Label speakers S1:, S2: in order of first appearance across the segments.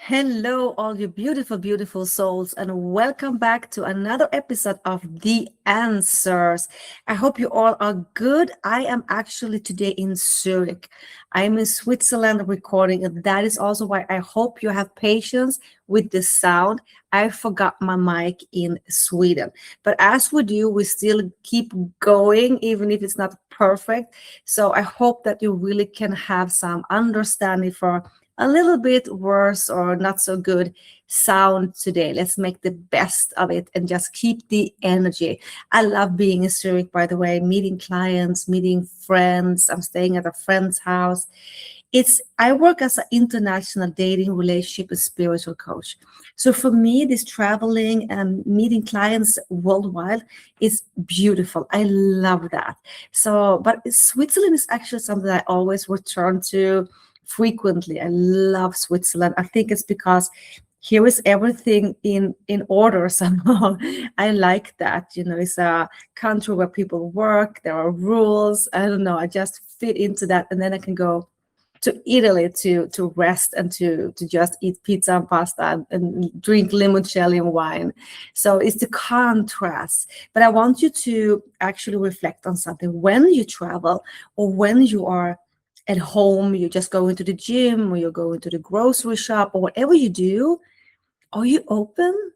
S1: Hello, all you beautiful, beautiful souls, and welcome back to another episode of The Answers. I hope you all are good. I am actually today in Zurich. I am in Switzerland recording, and that is also why I hope you have patience with the sound. I forgot my mic in Sweden. But as we do, we still keep going, even if it's not perfect. So I hope that you really can have some understanding for a little bit worse or not so good sound today. Let's make the best of it and just keep the energy. I love being in Zurich, by the way, meeting clients, meeting friends. I'm staying at a friend's house. I work as an international dating, relationship, and spiritual coach. So for me, this traveling and meeting clients worldwide is beautiful. I love that. But Switzerland is actually something I always return to frequently. I love Switzerland. I think it's because here is everything in order somehow. I like that. It's a country where people work, there are rules. I don't know. I just fit into that, and then I can go to Italy to rest and to just eat pizza and pasta and drink limoncello and wine. So it's the contrast. But I want you to actually reflect on something when you travel or when you are at home, you just go into the gym or you go into the grocery shop or whatever you do. Are you open?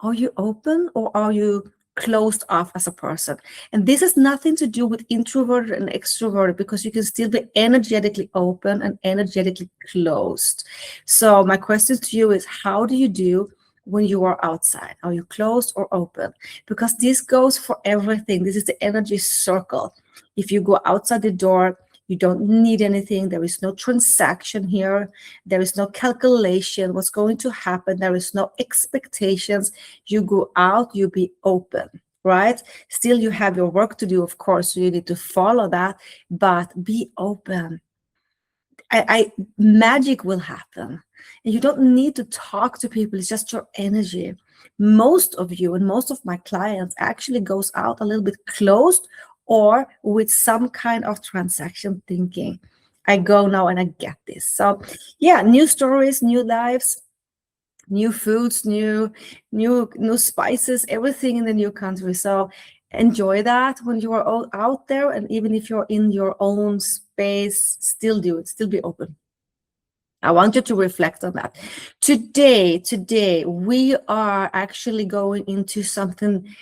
S1: Are you open or are you closed off as a person? And this has nothing to do with introverted and extroverted, because you can still be energetically open and energetically closed. So my question to you is, how do you do when you are outside? Are you closed or open? Because this goes for everything. This is the energy circle. If you go outside the door, you don't need anything. There is no transaction here. There is no calculation what's going to happen. There is no expectations. You go out, you be open, right? Still, you have your work to do, of course, so you need to follow that, but be open. Magic will happen. And you don't need to talk to people. It's just your energy. Most of you and most of my clients actually goes out a little bit closed or with some kind of transaction thinking. I go now and I get this. So yeah, new stories, new lives, new foods, new spices, everything in the new country. So enjoy that when you are all out there, and even if you're in your own space, still do it, still be open. I want you to reflect on that. Today, we are actually going into something.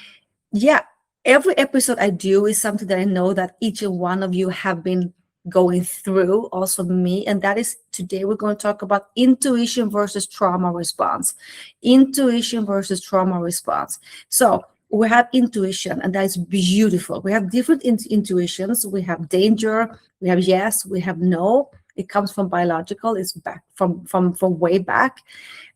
S1: Yeah, every episode I do is something that I know that each and one of you have been going through, also me. And that is, today we're going to talk about intuition versus trauma response. Intuition versus trauma response. So we have intuition, and that is beautiful. We have different intuitions. We have danger, we have yes, we have no. It comes from biological, it's back from way back.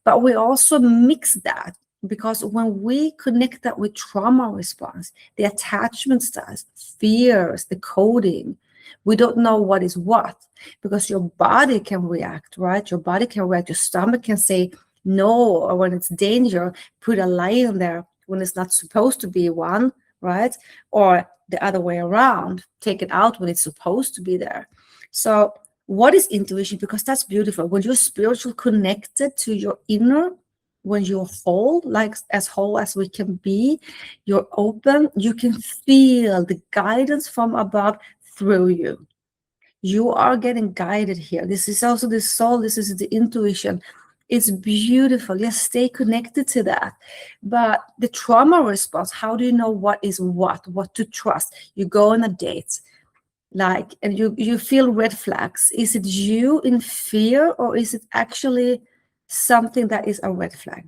S1: But we also mix that, because when we connect that with trauma response, the attachment styles, fears, the coding, we don't know what is what, because your body can react, right? Your body can react. Your stomach can say no, or when it's danger, put a lion there when it's not supposed to be one, right? Or the other way around, take it out when it's supposed to be there. So what is intuition? Because that's beautiful. When you're spiritual connected to your inner, when you're whole as we can be, you're open, you can feel the guidance from above through you. You are getting guided here. This is also the soul, this is the intuition. It's beautiful. Yes, stay connected to that. But the trauma response, how do you know what is what to trust? You go on a date, and you feel red flags. Is it you in fear, or is it actually something that is a red flag?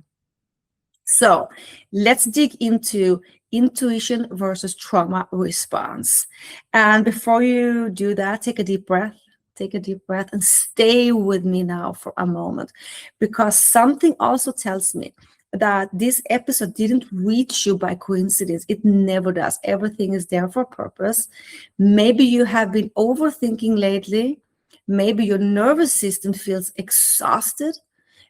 S1: So let's dig into intuition versus trauma response. And before you do that, take a deep breath. Take a deep breath and stay with me now for a moment, because something also tells me that this episode didn't reach you by coincidence. It never does. Everything is there for a purpose. Maybe you have been overthinking lately. Maybe your nervous system feels exhausted.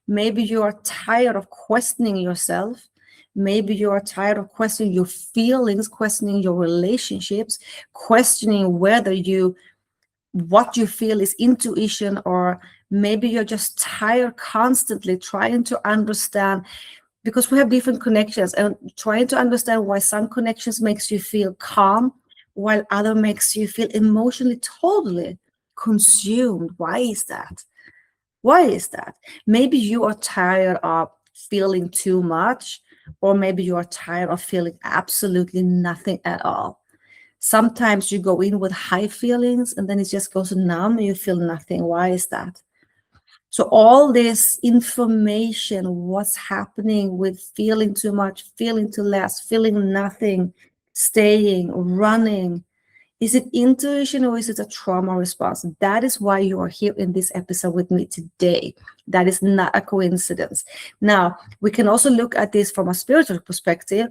S1: Maybe you are tired of questioning yourself. Maybe you are tired of questioning your feelings, questioning your relationships, questioning what you feel is intuition or Maybe you're just tired constantly trying to understand, because we have different connections, and trying to understand why some connections makes you feel calm while other makes you feel emotionally totally consumed. Why is that? Why is that? Maybe you are tired of feeling too much, or maybe you are tired of feeling absolutely nothing at all. Sometimes you go in with high feelings and then it just goes numb and you feel nothing. Why is that? So all this information, what's happening with feeling too much, feeling too less, feeling nothing, staying, running, is it intuition or is it a trauma response? That is why you are here in this episode with me today. That is not a coincidence. Now, we can also look at this from a spiritual perspective.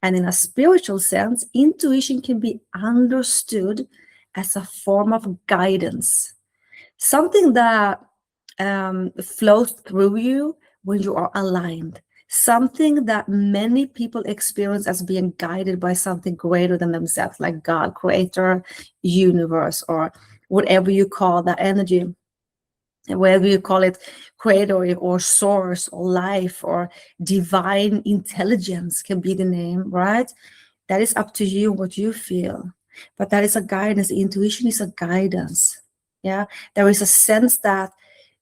S1: And in a spiritual sense, intuition can be understood as a form of guidance, something that flows through you when you are aligned, something that many people experience as being guided by something greater than themselves, like God, creator, universe, or whatever you call that energy, whether you call it creator or source or life or divine intelligence can be the name, right? That is up to you what you feel. But that is a guidance. Intuition is a guidance. Yeah. There is a sense that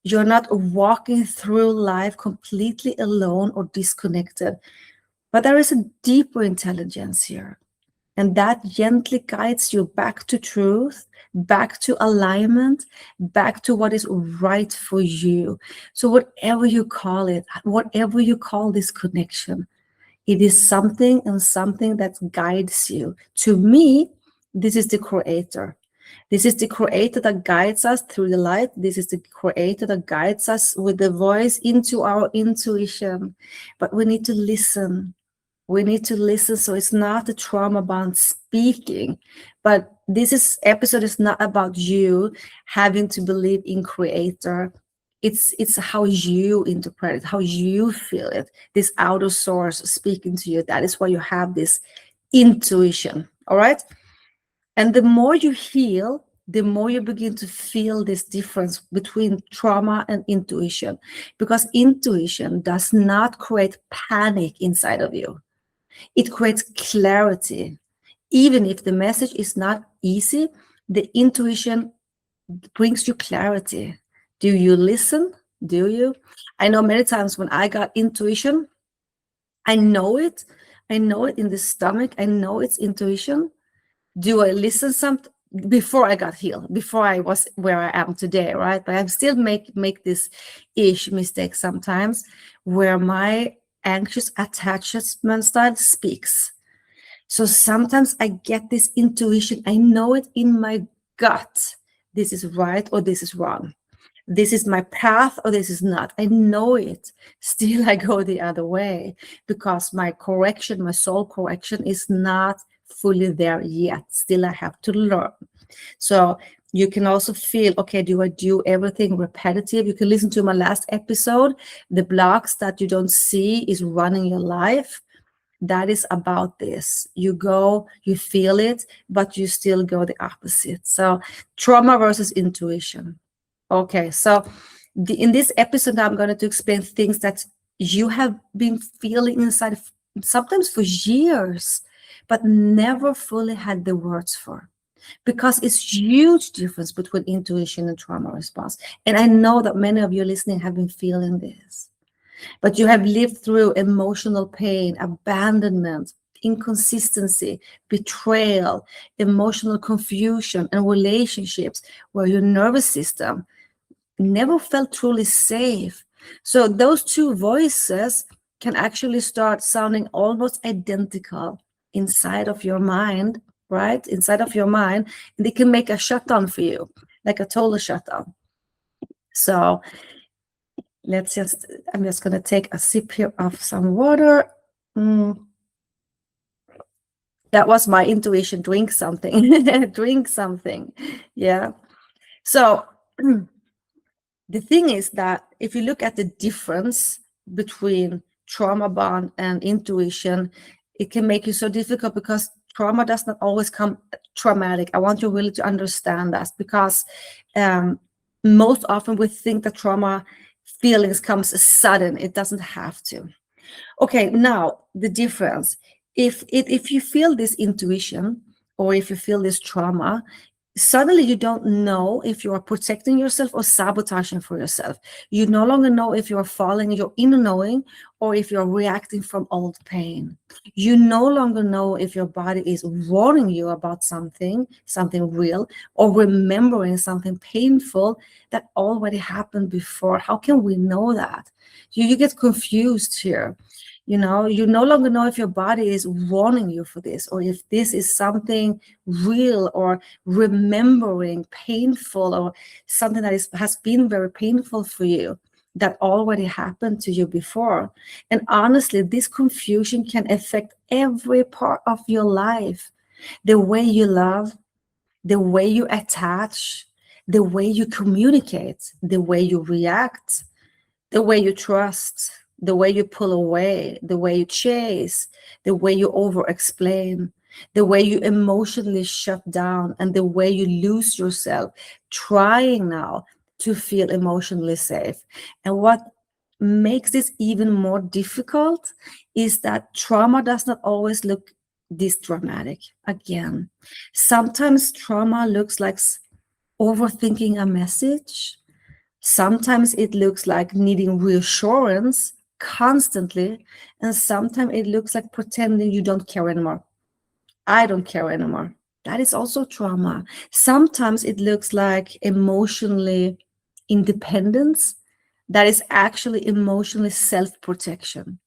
S1: you're not walking through life completely alone or disconnected, but there is a deeper intelligence here. And that gently guides you back to truth, back to alignment, back to what is right for you. So, whatever you call it, whatever you call this connection, it is something and something that guides you. To me, this is the creator. This is the creator that guides us through the light. This is the creator that guides us with the voice into our intuition. But we need to listen. We need to listen. So it's not the trauma bond speaking, but episode is not about you having to believe in creator. It's how you interpret it, how you feel it. This outer source speaking to you. That is why you have this intuition. All right. And the more you heal, the more you begin to feel this difference between trauma and intuition, because intuition does not create panic inside of you. It creates clarity. Even if the message is not easy, the intuition brings you clarity. Do you listen? Do you? I know many times when I got intuition, I know it. I know it in the stomach. I know it's intuition. Do I listen something before I got healed, before I was where I am today, right? But I still make this mistake sometimes where my anxious attachment style speaks. So sometimes I get this intuition. I know it in my gut. This is right or this is wrong. This is my path or this is not. I know it. Still, I go the other way because my correction, my soul correction is not fully there yet. Still, I have to learn. So you can also feel, okay, do I do everything repetitive? You can listen to my last episode. The blocks that you don't see is running your life. That is about this. You go, you feel it, but you still go the opposite. So trauma versus intuition. Okay, so in this episode, I'm going to explain things that you have been feeling inside sometimes for years, but never fully had the words for. Because it's huge difference between intuition and trauma response. And I know that many of you listening have been feeling this. But you have lived through emotional pain, abandonment, inconsistency, betrayal, emotional confusion, and relationships where your nervous system never felt truly safe. So those two voices can actually start sounding almost identical inside of your mind, right? Inside of your mind, and they can make a shutdown for you, like a total shutdown. So I'm just going to take a sip here of some water. That was my intuition. Drink something. Drink something. Yeah. So the thing is that if you look at the difference between trauma bond and intuition, it can make you so difficult because trauma does not always come traumatic. I want you really to understand that because Most often we think that trauma feelings comes sudden. It doesn't have to. Okay, now the difference. If you feel this intuition, or if you feel this trauma, suddenly you don't know if you are protecting yourself or sabotaging for yourself. You no longer know if you are following your inner knowing or if you're reacting from old pain. You no longer know if your body is warning you about something real, or remembering something painful that already happened before. How can we know that? You get confused here. You no longer know if your body is warning you for this, or if this is something real, or remembering painful, or something that has been very painful for you that already happened to you before. And honestly, this confusion can affect every part of your life: the way you love, the way you attach, the way you communicate, the way you react, the way you trust, the way you pull away, the way you chase, the way you over explain, the way you emotionally shut down, and the way you lose yourself trying now to feel emotionally safe. And what makes this even more difficult is that trauma does not always look this dramatic. Again, sometimes trauma looks like overthinking a message. Sometimes it looks like needing reassurance constantly, and sometimes it looks like pretending you don't care anymore. I don't care anymore. That is also trauma. Sometimes it looks like emotionally independence. That is actually emotionally self protection.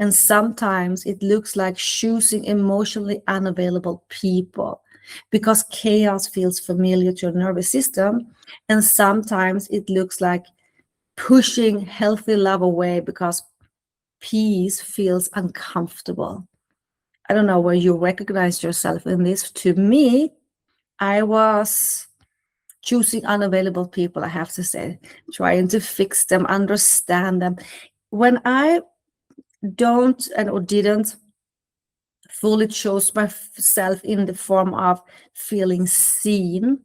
S1: And sometimes it looks like choosing emotionally unavailable people because chaos feels familiar to your nervous system. And sometimes it looks like pushing healthy love away because peace feels uncomfortable. I don't know where you recognize yourself in this. To me, I was choosing unavailable people, I have to say, trying to fix them, understand them. When I don't and or didn't fully chose myself in the form of feeling seen.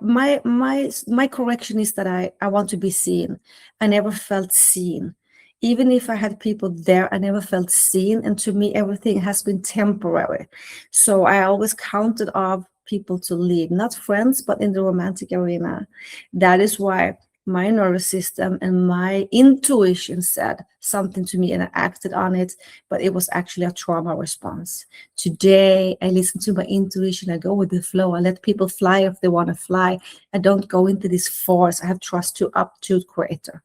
S1: My correction is that I want to be seen. I never felt seen. Even if I had people there, I never felt seen. And to me, everything has been temporary. So I always counted off people to leave, not friends, but in the romantic arena. That is why my nervous system and my intuition said something to me and I acted on it, but it was actually a trauma response. Today, I listen to my intuition. I go with the flow. I let people fly if they want to fly. I don't go into this force. I have trust to up to creator.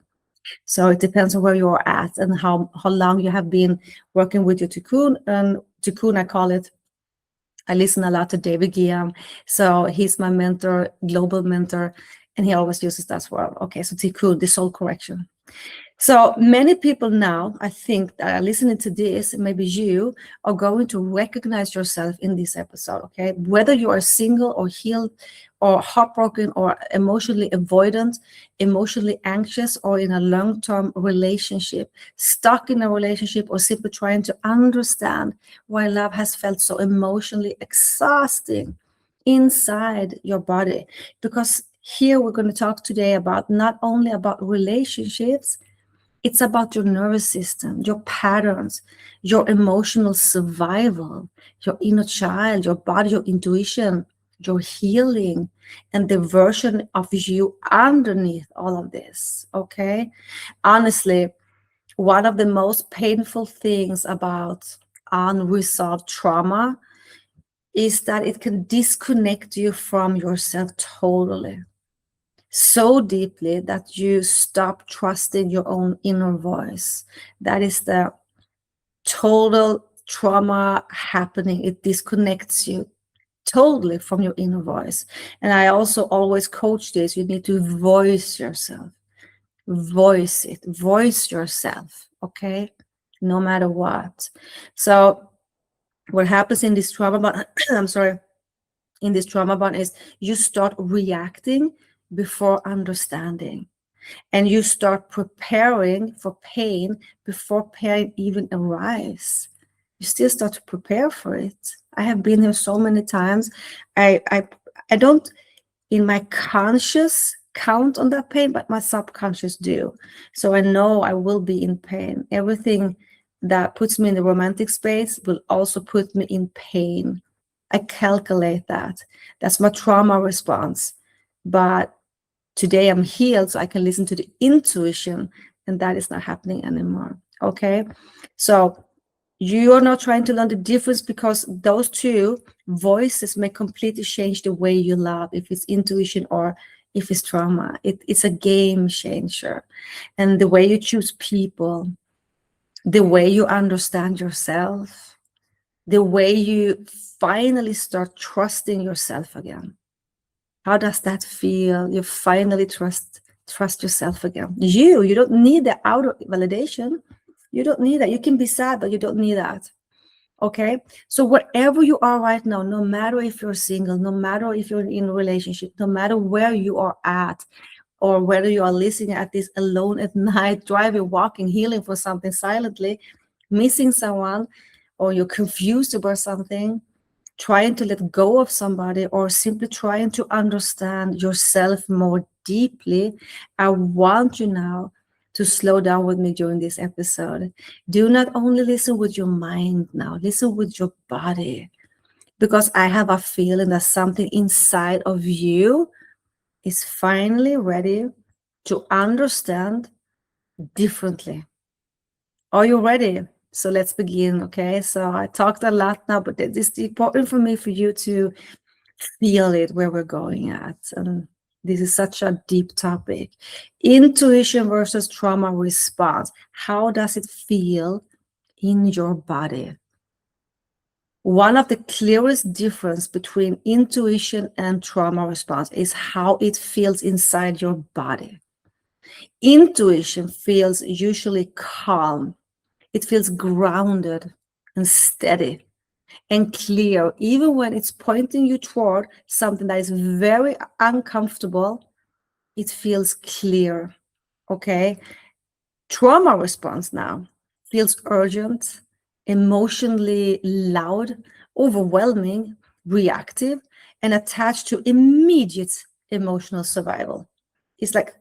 S1: So it depends on where you are at and how long you have been working with your tikkun. And tikkun, I call it. I listen a lot to David Guillaume. So he's my mentor, global mentor, and he always uses that word. Okay, so tikkun, the soul correction. So many people now, I think, that are listening to this, maybe you are going to recognize yourself in this episode, okay? Whether you are single or healed or heartbroken or emotionally avoidant, emotionally anxious, or in a long-term relationship, stuck in a relationship, or simply trying to understand why love has felt so emotionally exhausting inside your body. Because here we're going to talk today about not only about relationships, it's about your nervous system, your patterns, your emotional survival, your inner child, your body, your intuition, your healing, and the version of you underneath all of this. Okay. Honestly, one of the most painful things about unresolved trauma is that it can disconnect you from yourself totally, so deeply that you stop trusting your own inner voice. That is the total trauma happening. It disconnects you totally from your inner voice. And I also always coach this: you need to voice yourself, voice it, voice yourself, okay? No matter what. So, what happens in this trauma bond, I'm sorry, in this trauma bond is you start reacting before understanding. And you start preparing for pain before pain even arrives. You still start to prepare for it. I have been here so many times. I don't, in my conscious count on that pain, but my subconscious do. So I know I will be in pain. Everything that puts me in the romantic space will also put me in pain. I calculate that. That's my trauma response. But today I'm healed, so I can listen to the intuition, and that is not happening anymore. Okay. So you're not trying to learn the difference, because those two voices may completely change the way you love, if it's intuition or if it's trauma. It's a game changer. And the way you choose people, the way you understand yourself, the way you finally start trusting yourself again. How does that feel? You finally trust yourself again. You don't need the outer validation. You don't need that. You can be sad, but you don't need that. Okay. So wherever you are right now, no matter if you're single, no matter if you're in a relationship, no matter where you are at, or whether you are listening at this alone at night, driving, walking, healing for something silently, missing someone, or you're confused about something, trying to let go of somebody, or simply trying to understand yourself more deeply, I want you now to slow down with me during this episode. Do not only listen with your mind now, listen with your body, because I have a feeling that something inside of you is finally ready to understand differently. Are you ready? So let's begin, okay? So I talked a lot now, but this is important for me for you to feel it where we're going at. And this is such a deep topic. Intuition versus trauma response. How does it feel in your body? One of the clearest difference between intuition and trauma response is how it feels inside your body. Intuition feels usually calm. It feels grounded and steady and clear, even when it's pointing you toward something that is very uncomfortable. It feels clear. Okay. Trauma response now feels urgent, emotionally loud, overwhelming, reactive, and attached to immediate emotional survival. It's like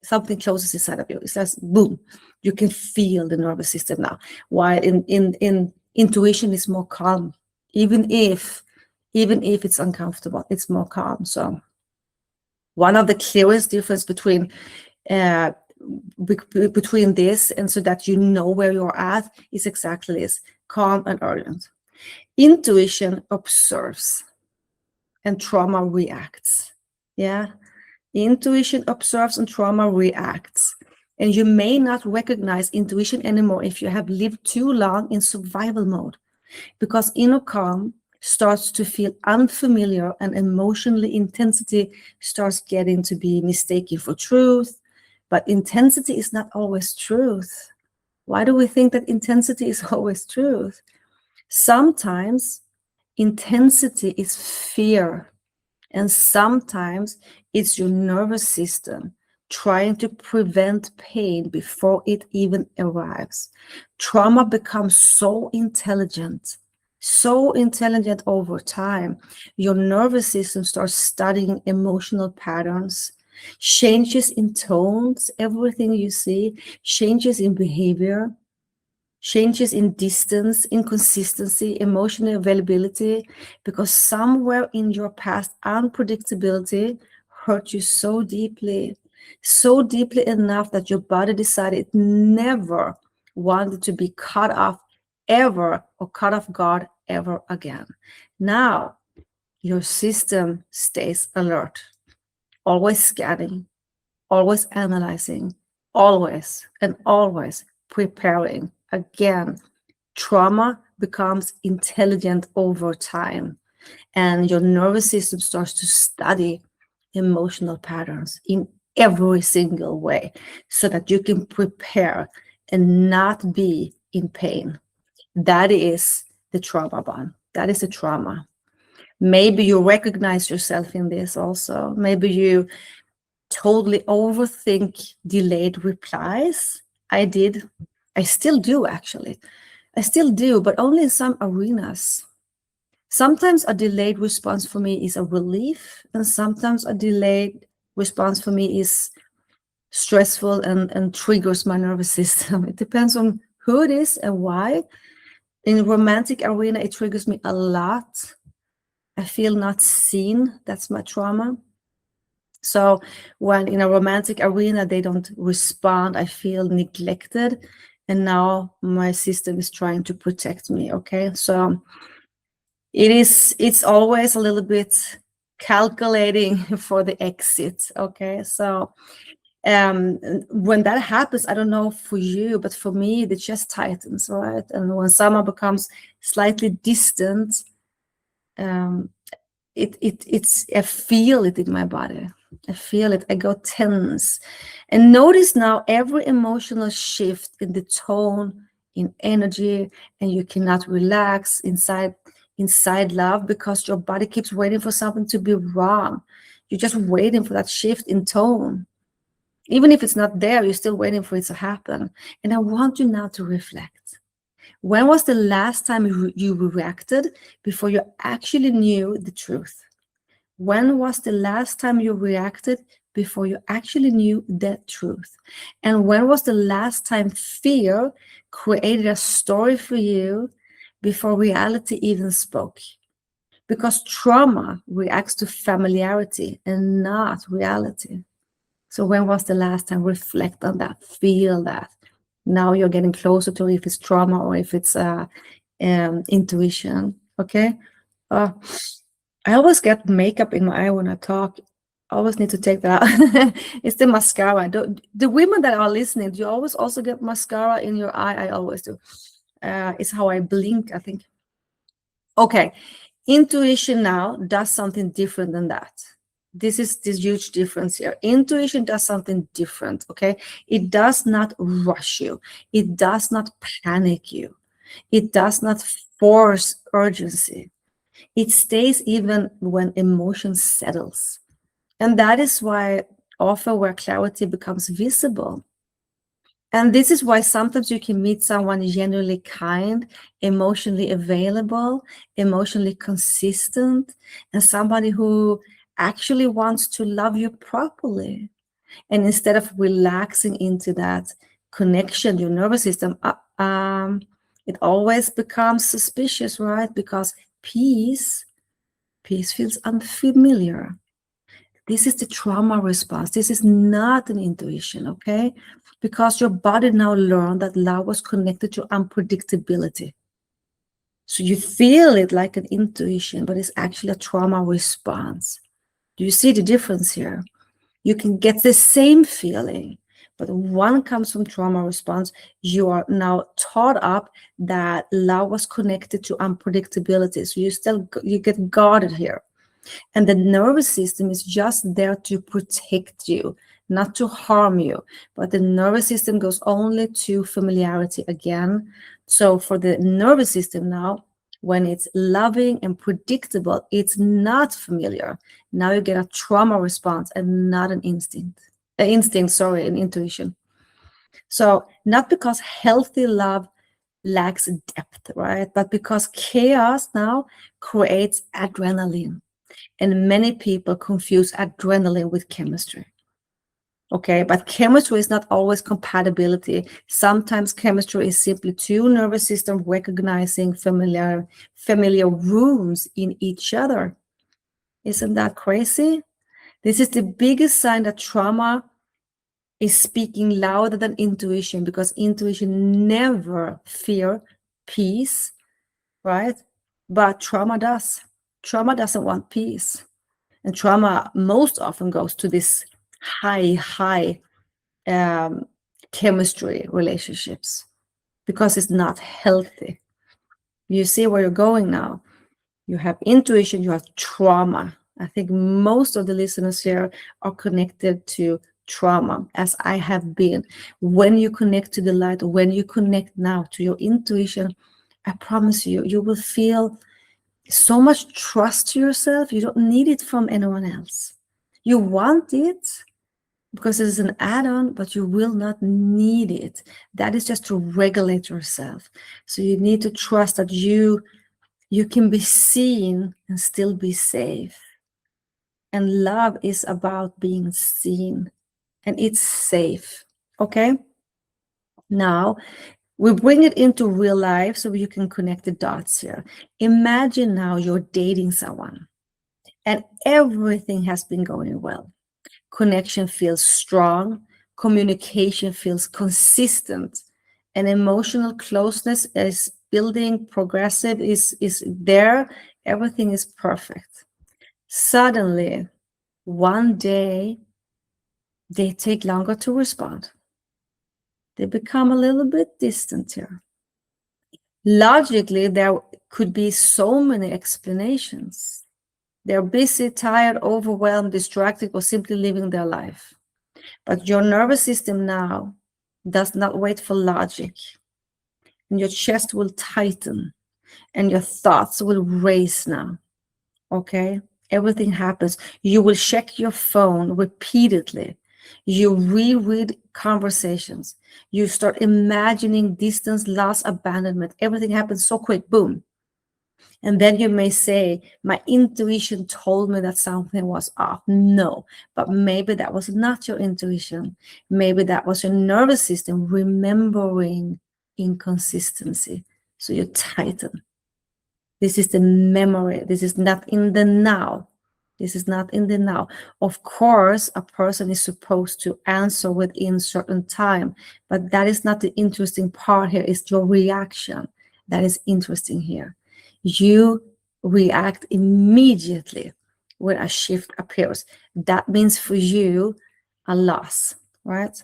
S1: something closes inside of you. It's just boom. You can feel the nervous system now. While in intuition is more calm, even if it's uncomfortable, it's more calm. So one of the clearest difference uh, between this, and so that you know where you're at, is exactly this: calm and urgent. Intuition observes and trauma reacts. Yeah. Intuition observes and trauma reacts. And you may not recognize intuition anymore if you have lived too long in survival mode, because inner calm starts to feel unfamiliar, and emotionally intensity starts getting to be mistaken for truth. But intensity is not always truth. Why do we think that intensity is always truth? Sometimes intensity is fear, and sometimes it's your nervous system trying to prevent pain before it even arrives. Trauma becomes so intelligent over time. Your nervous system starts studying emotional patterns, changes in tones, everything you see, changes in behavior, changes in distance, inconsistency, emotional availability, because somewhere in your past, unpredictability hurt you so deeply enough that your body decided it never wanted to be cut off ever, or cut off guard ever again. Now, your system stays alert, always scanning, always analyzing, always and always preparing. Again, trauma becomes intelligent over time, and your nervous system starts to study emotional patterns in every single way, so that you can prepare and not be in pain. That is the trauma bond. That is the trauma. Maybe you recognize yourself in this also. Maybe you totally overthink delayed replies. I did. I still do, actually. I still do, but only in some arenas. Sometimes a delayed response for me is a relief, and sometimes a delayed response for me is stressful and triggers my nervous system. It depends on who it is and why. In romantic arena, it triggers me a lot. I feel not seen. That's my trauma. So when in a romantic arena they don't respond, I feel neglected. And now my system is trying to protect me. Okay. So it's always a little bit calculating for the exit. Okay. So when that happens, I don't know for you, but for me the chest tightens, right? And when someone becomes slightly distant, um it's I feel it in my body. I feel it. I go tense. And notice now every emotional shift in the tone, in energy, and you cannot relax inside love because your body keeps waiting for something to be wrong. You're just waiting for that shift in tone. Even if it's not there, you're still waiting for it to happen. And I want you now to reflect. When was the last time you reacted before you actually knew the truth? When was the last time you reacted before you actually knew the truth? And when was the last time fear created a story for you before reality even spoke? Because trauma reacts to familiarity and not reality. So when was the last time? Reflect on that, feel that. Now you're getting closer to if it's trauma or if it's intuition. Okay. Uh, I always get makeup in my eye when I talk. I always need to take that out. It's the mascara. The women that are listening, do you always also get mascara in your eye? I always do. It's how I blink, I think. Okay. Intuition now does something different than that. This is this huge difference here. Intuition does something different, okay? It does not rush you. It does not panic you. It does not force urgency. It stays even when emotion settles. And that is why often where clarity becomes visible. And this is why sometimes you can meet someone genuinely kind, emotionally available, emotionally consistent, and somebody who actually wants to love you properly. And instead of relaxing into that connection, your nervous system, it always becomes suspicious, right? Because peace feels unfamiliar. This is the trauma response. This is not an intuition, okay? Because your body now learned that love was connected to unpredictability. So you feel it like an intuition, but it's actually a trauma response. Do you see the difference here? You can get the same feeling, but one comes from trauma response. You are now taught up that love was connected to unpredictability. So you get guarded here. And the nervous system is just there to protect you, not to harm you. But the nervous system goes only to familiarity again. So for the nervous system now, when it's loving and predictable, it's not familiar. Now you get a trauma response and not an an intuition. So not because healthy love lacks depth, right? But because chaos now creates adrenaline. And many people confuse adrenaline with chemistry. Okay, but chemistry is not always compatibility. Sometimes chemistry is simply two nervous systems recognizing familiar wounds in each other. Isn't that crazy? This is the biggest sign that trauma is speaking louder than intuition, because intuition never fear peace, right? But trauma does. Trauma doesn't want peace. And trauma most often goes to this high chemistry relationships because it's not healthy. You see where you're going now. You have intuition, you have trauma. I think most of the listeners here are connected to trauma, as I have been. When you connect to the light, when you connect now to your intuition, I promise you, you will feel so much trust to yourself. You don't need it from anyone else. You want it because it's an add-on, but you will not need it. That is just to regulate yourself. So you need to trust that you can be seen and still be safe. And love is about being seen, and it's safe. Okay? Now, we bring it into real life so you can connect the dots here. Imagine now you're dating someone and everything has been going well. Connection feels strong, communication feels consistent, and emotional closeness is building, progressive is there, everything is perfect. Suddenly, one day, they take longer to respond. They become a little bit distant here. Logically, there could be so many explanations. They're busy, tired, overwhelmed, distracted, or simply living their life. But your nervous system now does not wait for logic, and your chest will tighten, and your thoughts will race now. Okay? Everything happens. You will check your phone repeatedly. You reread conversations. You start imagining distance, loss, abandonment. Everything happens so quick. Boom. And then you may say, my intuition told me that something was off. No, but maybe that was not your intuition. Maybe that was your nervous system remembering inconsistency. So you tighten. This is the memory. This is not in the now. This is not in the now. Of course, a person is supposed to answer within certain time, but that is not the interesting part here. It's your reaction that is interesting here. You react immediately when a shift appears. That means for you a loss, right?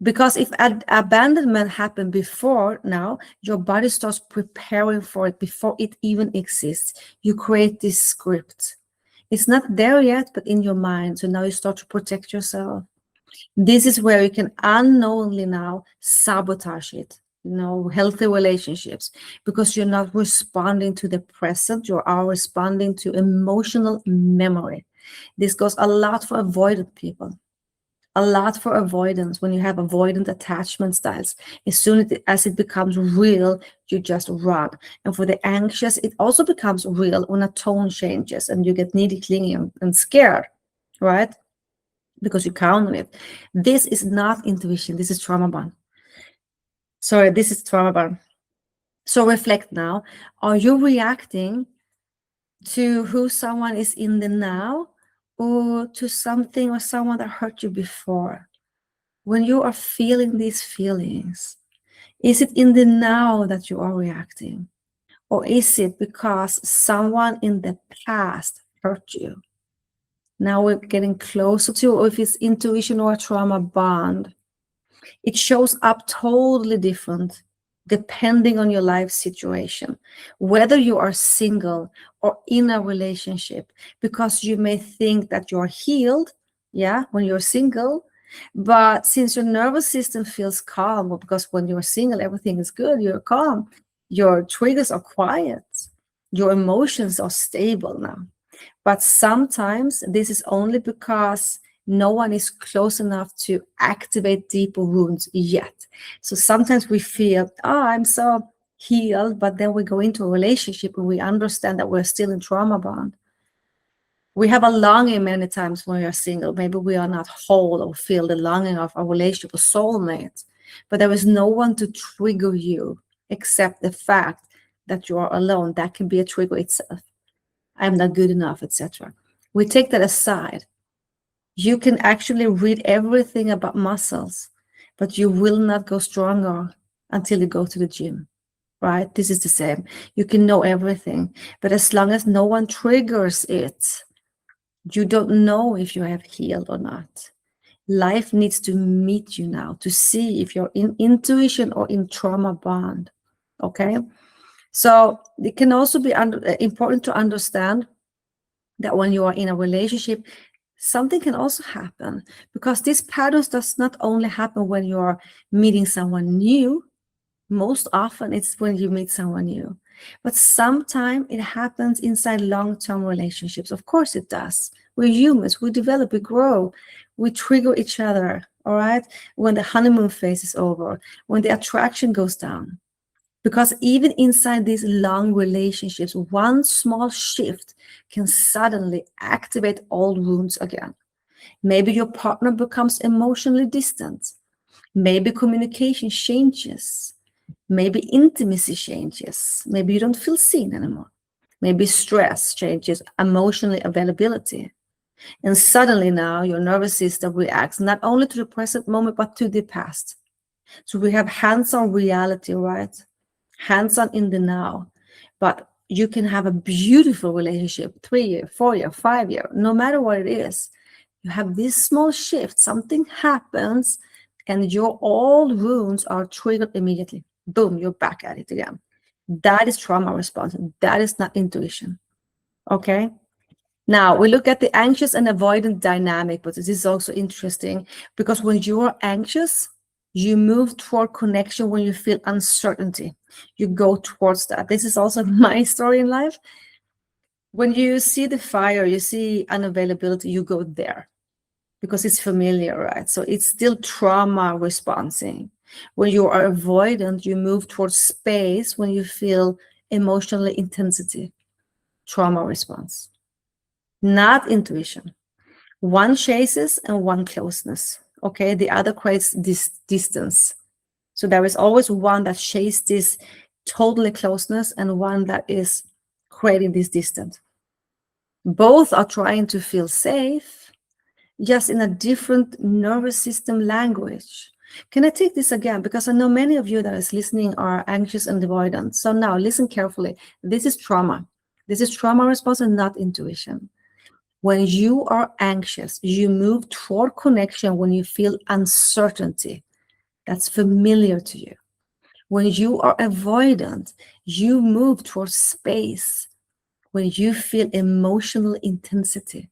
S1: Because if abandonment happened before now, your body starts preparing for it before it even exists. You create this script. It's not there yet, but in your mind. So now you start to protect yourself. This is where you can unknowingly now sabotage it. Healthy relationships, because you're not responding to the present, you are responding to emotional memory. This goes a lot for avoidant people, a lot for avoidance. When you have avoidant attachment styles, as soon as it becomes real, you just run. And for the anxious, it also becomes real when a tone changes and you get needy, clingy, and scared, right? Because you count on it. This is not intuition. This is trauma bond. Sorry, this is trauma bond. So reflect now. Are you reacting to who someone is in the now, or to something or someone that hurt you before? When you are feeling these feelings, is it in the now that you are reacting? Or is it because someone in the past hurt you? Now we're getting closer to if it's intuition or a trauma bond. It shows up totally different depending on your life situation, whether you are single or in a relationship, because you may think that you're healed, yeah, when you're single. But since your nervous system feels calm, or because when you're single, everything is good, you're calm, your triggers are quiet, your emotions are stable now. But sometimes this is only because no one is close enough to activate deeper wounds yet. So sometimes we feel, oh, I'm so healed, but then we go into a relationship and we understand that we're still in trauma bond. We have a longing many times when we are single. Maybe we are not whole or feel the longing of a relationship, a soulmate, but there is no one to trigger you except the fact that you are alone. That can be a trigger itself. I'm not good enough, etc. We take that aside. You can actually read everything about muscles, but you will not go stronger until you go to the gym, right? This is the same. You can know everything, but as long as no one triggers it, you don't know if you have healed or not. Life needs to meet you now to see if you're in intuition or in trauma bond, okay? So it can also be important to understand that when you are in a relationship, something can also happen, because this patterns does not only happen when you are meeting someone new. Most often it's when you meet someone new, but sometimes it happens inside long-term relationships. Of course it does. We're humans, we develop, we grow, we trigger each other, all right? When the honeymoon phase is over, when the attraction goes down, Because even inside these long relationships, one small shift can suddenly activate old wounds again. Maybe your partner becomes emotionally distant. Maybe communication changes. Maybe intimacy changes. Maybe you don't feel seen anymore. Maybe stress changes emotional availability. And suddenly now your nervous system reacts not only to the present moment, but to the past. So we have hands on reality, right? Hands on in the now. But you can have a beautiful relationship, 3 year, 4 year, 5 year, no matter what it is. You have this small shift, something happens, and your old wounds are triggered immediately. Boom, you're back at it again. That is trauma response. That is not intuition. Okay. Now we look at the anxious and avoidant dynamic, but this is also interesting because when you're anxious, you move toward connection when you feel uncertainty. You go towards that. This is also my story in life. When you see the fire, you see unavailability, you go there because it's familiar, right? So it's still trauma responding. When you are avoidant, you move towards space when you feel emotional intensity, trauma response, not intuition. One chases and one closeness. Okay, the other creates this distance. So there is always one that chases this totally closeness and one that is creating this distance. Both are trying to feel safe, just in a different nervous system language. Can I take this again? Because I know many of you that is listening are anxious and avoidant. So now listen carefully. This is trauma. This is trauma response and not intuition. When you are anxious, you move toward connection when you feel uncertainty. That's familiar to you. When you are avoidant, you move towards space when you feel emotional intensity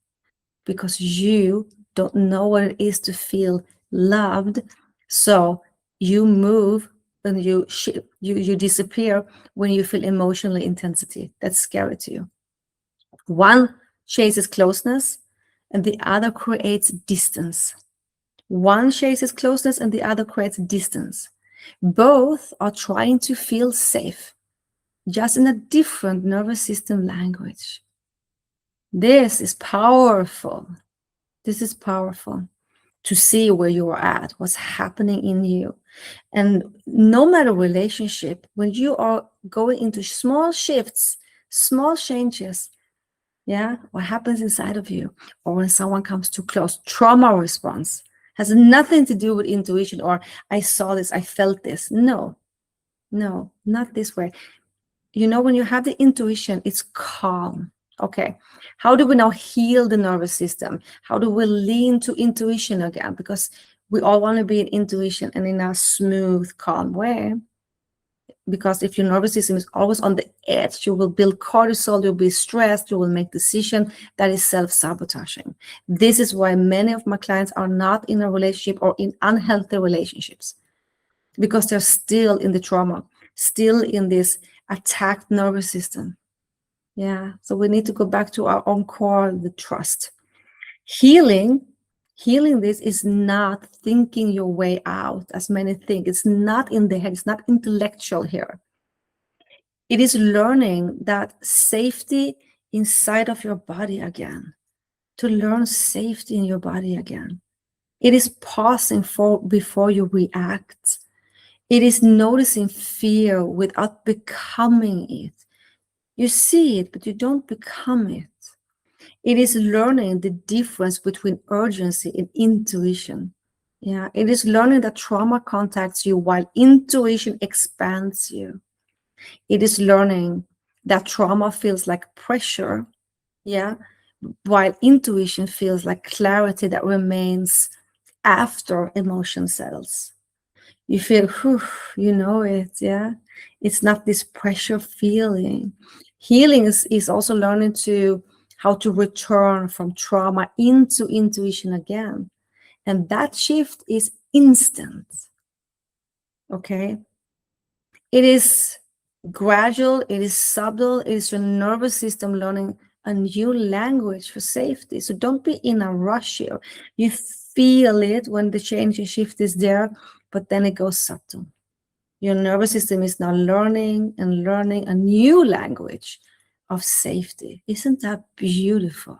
S1: because you don't know what it is to feel loved. So you move and you disappear when you feel emotional intensity. That's scary to you. One chases closeness and the other creates distance. One chases closeness and the other creates distance. Both are trying to feel safe, just in a different nervous system language. This is powerful. This is powerful to see where you are at, what's happening in you. And no matter relationship, when you are going into small shifts, small changes, yeah, what happens inside of you, or when someone comes too close, trauma response has nothing to do with intuition or I saw this, I felt this. No, no, not this way. You know, when you have the intuition, it's calm. Okay, how do we now heal the nervous system? How do we lean to intuition again? Because we all want to be in intuition and in a smooth, calm way. Because if your nervous system is always on the edge, you will build cortisol, you'll be stressed, you will make decisions that is self-sabotaging. This is why many of my clients are not in a relationship or in unhealthy relationships, because they're still in the trauma, still in this attacked nervous system. Yeah, so we need to go back to our own core, the trust. Healing this is not thinking your way out, as many think. It's not in the head, it's not intellectual here. It is learning that safety inside of your body again, to learn safety in your body again. It is pausing before you react. It is noticing fear without becoming it. You see it, but you don't become it. It is learning the difference between urgency and intuition. Yeah, it is learning that trauma contacts you while intuition expands you. It is learning that trauma feels like pressure, yeah, while intuition feels like clarity that remains after emotion settles. You feel, whew, you know it, yeah. It's not this pressure feeling. Healing is also learning to how to return from trauma into intuition again. And that shift is instant. Okay. It is gradual, it is subtle, it is your nervous system learning a new language for safety. So don't be in a rush here. You feel it when the change and shift is there, but then it goes subtle. Your nervous system is now learning and learning a new language of safety. Isn't that beautiful?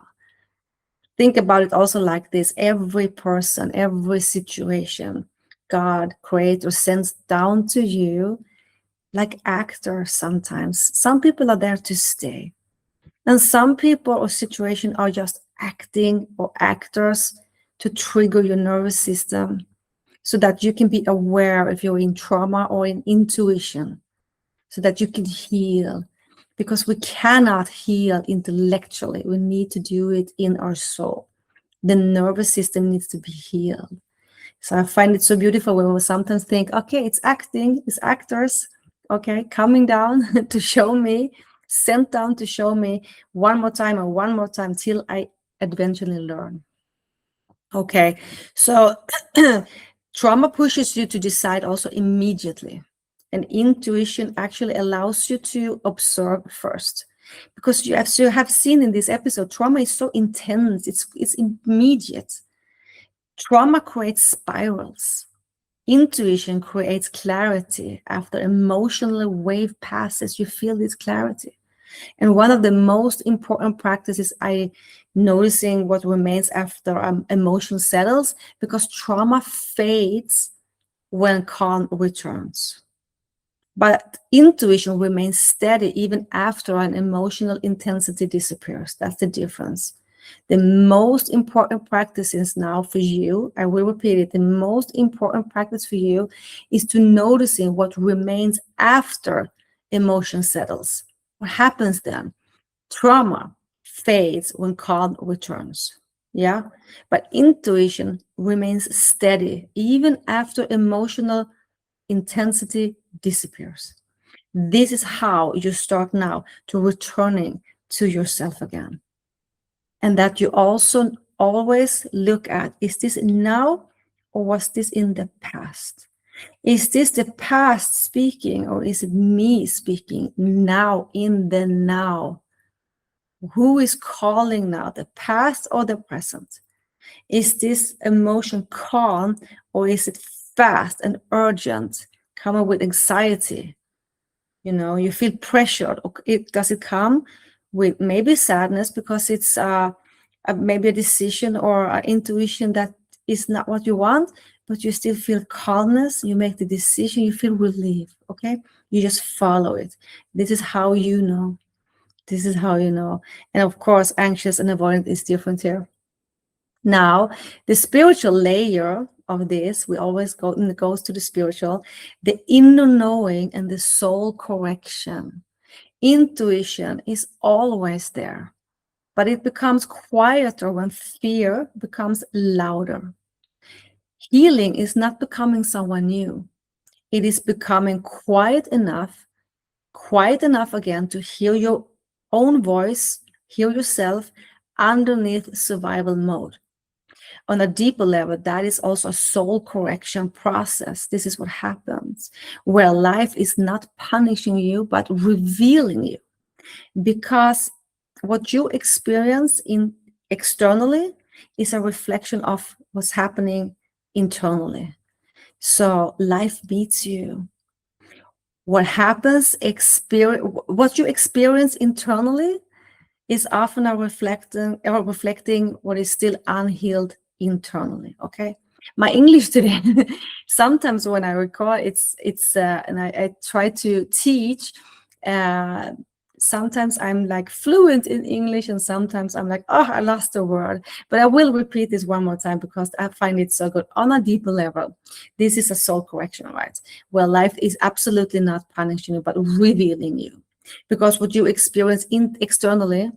S1: Think about it also like this: every person, every situation, God creates or sends down to you like actors sometimes. Some people are there to stay. And some people or situation are just acting or actors to trigger your nervous system so that you can be aware if you're in trauma or in intuition, so that you can heal. Because we cannot heal intellectually, we need to do it in our soul. The nervous system needs to be healed. So I find it so beautiful when we sometimes think, okay, it's acting, it's actors, okay, coming down to show me, sent down to show me one more time and one more time till I eventually learn. Okay, so trauma pushes you to decide also immediately. And intuition actually allows you to observe first. Because you, as you have seen in this episode, trauma is so intense, it's immediate. Trauma creates spirals. Intuition creates clarity. After emotional wave passes, you feel this clarity. And one of the most important practices I noticing what remains after emotion settles, because trauma fades when calm returns. But intuition remains steady even after an emotional intensity disappears. That's the difference. The most important practices now for you, I will repeat it, the most important practice for you is to noticing what remains after emotion settles. What happens then? Trauma fades when calm returns. Yeah. But intuition remains steady even after emotional intensity disappears. This is how you start now to returning to yourself again. And that you also always look at, is this now or was this in the past? Is this the past speaking or is it me speaking now, in the now? Who is calling now, the past or the present? Is this emotion calm or is it fast and urgent, coming with anxiety? You know, you feel pressured. Does it come with maybe sadness because it's maybe a decision or an intuition that is not what you want, but you still feel calmness. You make the decision, you feel relief. Okay, you just follow it. This is how you know. This is how you know. And of course, anxious and avoidant is different here. Now, the spiritual layer of this, we always goes to the spiritual, the inner knowing and the soul correction. Intuition is always there, but it becomes quieter when fear becomes louder. Healing is not becoming someone new. It is becoming quiet enough again to hear your own voice, hear yourself underneath survival mode. On a deeper level, that is also a soul correction process. This is what happens, where life is not punishing you, but revealing you. Because what you experience in externally is a reflection of what's happening internally. So life meets you. What happens, what you experience internally is often reflecting what is still unhealed internally. Okay, my English today. Sometimes when I record, and I try to teach. Uh, Sometimes I'm like fluent in English, and sometimes I'm like, oh, I lost a word. But I will repeat this one more time because I find it so good. On a deeper level, this is a soul correction, right? Where life is absolutely not punishing you, but revealing you. Because what you experience externally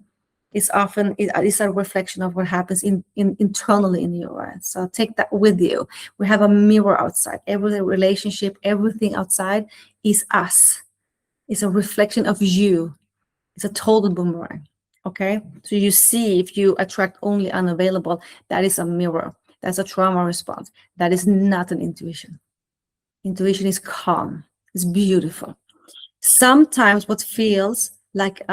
S1: is often is a reflection of what happens internally in you, right? So take that with you. We have a mirror outside. Every relationship, everything outside is us. It's a reflection of you. It's a total boomerang. Okay, so you see, if you attract only unavailable, that is a mirror. That's a trauma response. That is not an intuition. Intuition is calm. It's beautiful. Sometimes what feels like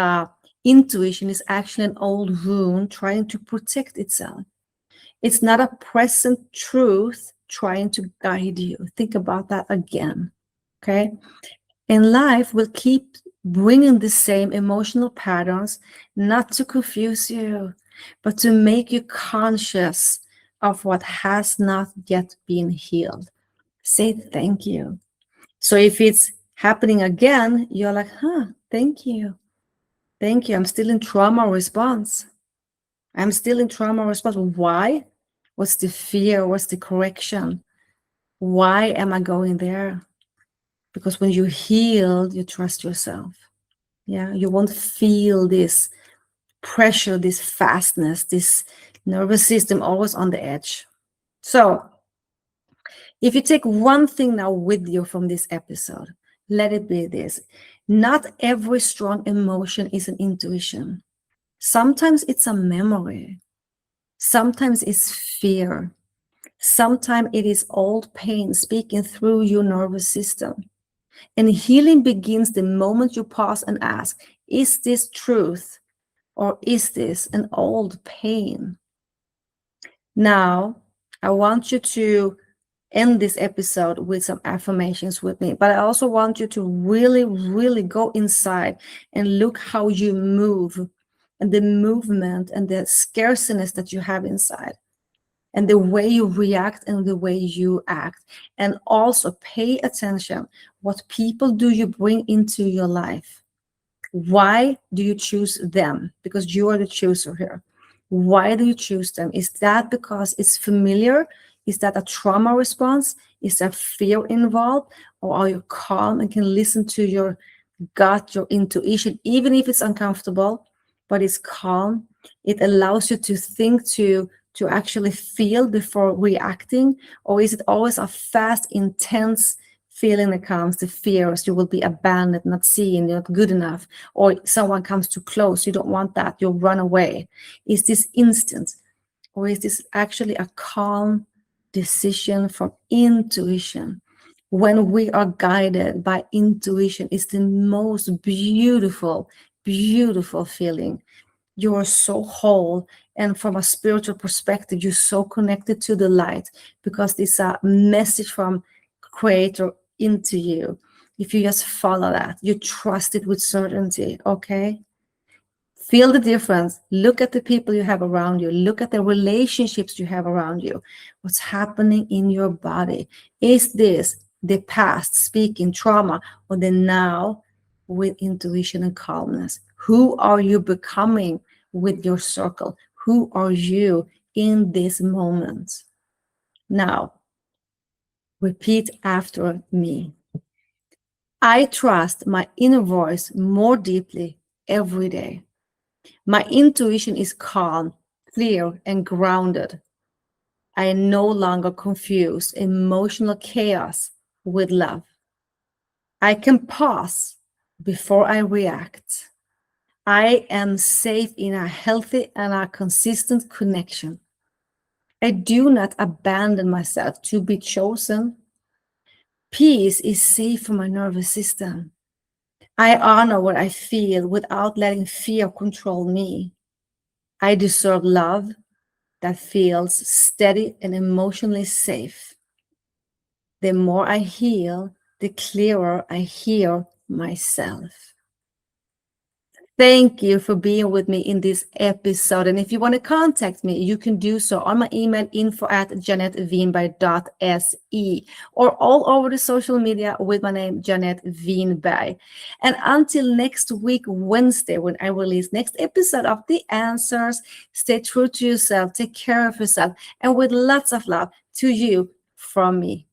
S1: intuition is actually an old wound trying to protect itself. It's not a present truth trying to guide you. Think about that again. Okay. In life, we'll keep bringing the same emotional patterns, not to confuse you, but to make you conscious of what has not yet been healed. Say thank you. So if it's happening again, you're like, thank you. Thank you. I'm still in trauma response. I'm still in trauma response. Why? What's the fear? What's the correction? Why am I going there? Because when you heal, you trust yourself. Yeah, you won't feel this pressure, this fastness, this nervous system always on the edge. So, if you take one thing now with you from this episode, let it be this. Not every strong emotion is an intuition. Sometimes it's a memory. Sometimes it's fear. Sometimes it is old pain speaking through your nervous system. And healing begins the moment you pause and ask, is this truth or is this an old pain? Now, I want you to end this episode with some affirmations with me, but I also want you to really, really go inside and look how you move and the movement and the scarceness that you have inside and the way you react and the way you act. And also pay attention what people do you bring into your life. Why do you choose them? Because you are the chooser here. Why do you choose them? Is that because it's familiar? Is that a trauma response? Is there fear involved? Or are you calm and can listen to your gut, your intuition, even if it's uncomfortable, but it's calm? It allows you to think, to actually feel before reacting? Or is it always a fast, intense feeling that comes, the fears, you will be abandoned, not seen, you're not good enough, or someone comes too close, you don't want that, you'll run away? Is this instant, or is this actually a calm decision from intuition? When we are guided by intuition, it's the most beautiful, beautiful feeling. You are so whole, and from a spiritual perspective, you're so connected to the light because it's a message from Creator into you. If you just follow that, you trust it with certainty. Okay, feel the difference. Look at the people you have around you. Look at the relationships you have around you. What's happening in your body? Is this the past speaking trauma, or the now with intuition and calmness? Who are you becoming with your circle? Who are you in this moment? Now, repeat after me. I trust my inner voice more deeply every day. My intuition is calm, clear, and grounded. I no longer confuse emotional chaos with love. I can pause before I react. I am safe in a healthy and a consistent connection. I do not abandon myself to be chosen. Peace is safe for my nervous system. I honor what I feel without letting fear control me. I deserve love that feels steady and emotionally safe. The more I heal, the clearer I hear myself. Thank you for being with me in this episode. And if you want to contact me, you can do so on my email, info@janettevinberg.se, or all over the social media with my name, Janette Vinberg. And until next week, Wednesday, when I release next episode of The Answers, stay true to yourself, take care of yourself, and with lots of love to you from me.